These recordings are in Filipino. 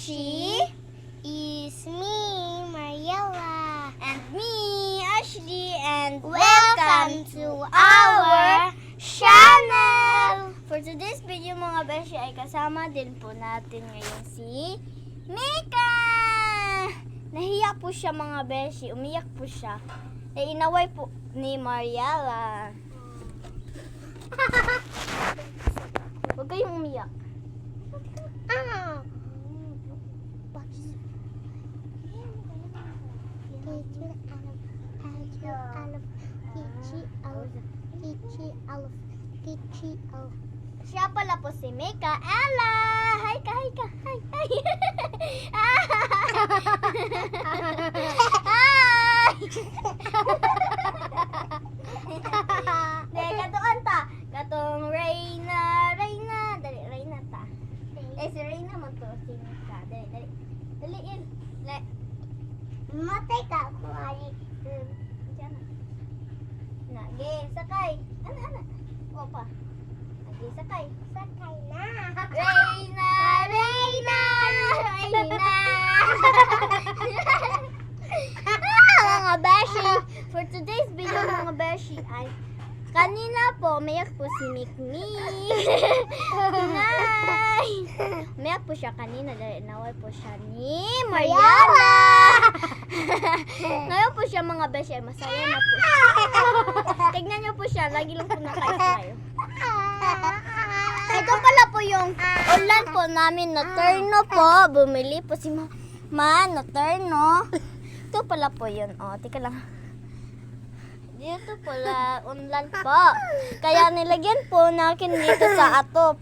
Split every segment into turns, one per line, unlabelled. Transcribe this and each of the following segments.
Beshi
is me, Mariela.
and me, Ashley, and
Welcome to our channel!
For today's video mga Beshi ay kasama din po natin ngayon si Mika! Nahiya po siya mga Beshi, umiyak po siya. Inaway po ni Mariela. Huwag kayong umiyak.
Ah!
Siya pala po si Mika. Ella! Hi ka, hi ka. Hi, hi. Hi! Dahil katuan ta. Katong Reyna. Dali, Reyna ta. Si Reyna man to. Si Mika. Dali. Dali, yun.
Matay ka, kumari.
Diyan na. Ge, sakay. Ana. Opa. Ge, sakay.
Sakay na.
Reyna! Mga Beshi, for today's video mga Beshi ay kanina po, umiyak po si Mikmik. Nay! Umiyak po siya kanina dahil inaway po siya ni Mariela. Ngayon po siya mga Beshi ay masaya na po siya. Tignan niyo po siya, lagi lang po naka-smile. Ito pala po yung ulan po namin na terno po. Bumili po si Mama na terno. Ito pala po yun. O, tika lang. Dito pala, ulan po. Kaya nilagyan po natin dito sa atop.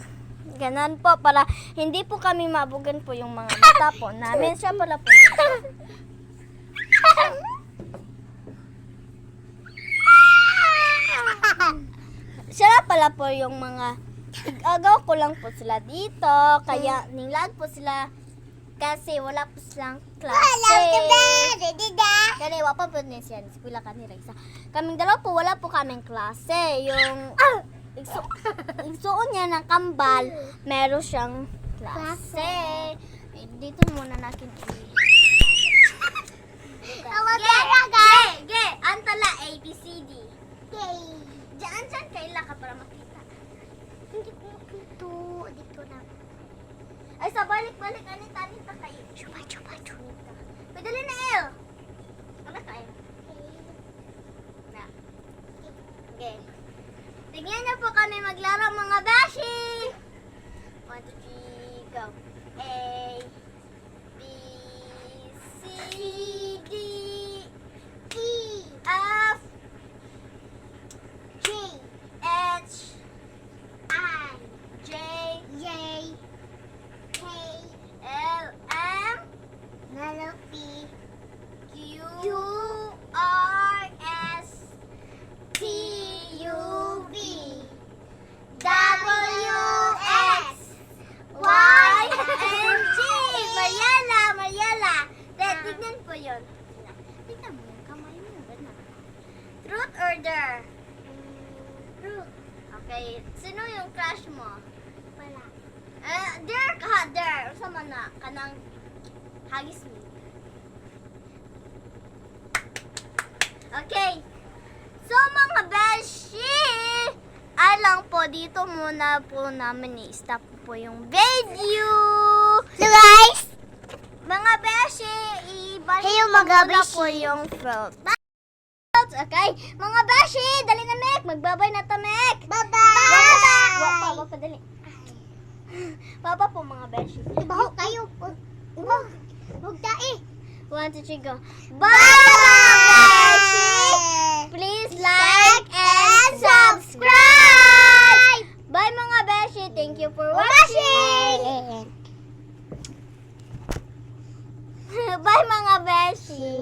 Ganon po, para hindi po kami mabugan po yung mga mata po namin. Siya pala po yun. Siya pala po yung mga agaw ko lang po sila dito. Kaya nilag po sila kasi wala po silang klase. Kaya wapa po din siya. Sipila kanila isa. Kaming dalawa po, wala po kaming klase. Yung igsuon niya ng kambal, meron siyang klase. Dito muna natin Ge! Antala ABCD. Diyan kaila ka para makita.
Hindi ko makito. Dito na.
Ay, sa balik-balik, anit-anit na kayo.
Chupa.
Padali na, El. Ano kayo? Na. Okay. Tingnan niyo po kami maglaro mga Beshi. 1, 2, 3, go. A, B, C, D, E, F,
G,
H,
I,
J,
J, K,
L, M,
P,
Q, R, S, T, U, V, W, X, Y, and Z. Mariela. Tignan po yun. Tignan mo yung kamay mo. Ganun. Truth or dare?
Fruit.
Okay. Sino yung crush mo?
Wala.
Dare ka, dare. Usa man na. Kanang hagis mo. Okay. So mga Beshi, alang po dito muna po namin i-stop po yung video.
So guys,
Mga Beshi, ibalik
Hello,
ko
mga
muna
Beshi.
po yung felt. Okay, mga Beshi, dali na Mek. Magbabay na to Mek.
bye-bye!
Wapa, dali. Papa po mga Beshi.
Ibaho kayo. Huwag tae.
1, 2, 3, go. Bye mga Beshi! Please like and subscribe! Bye mga Beshi! Thank you for watching! Bye mga Beshi!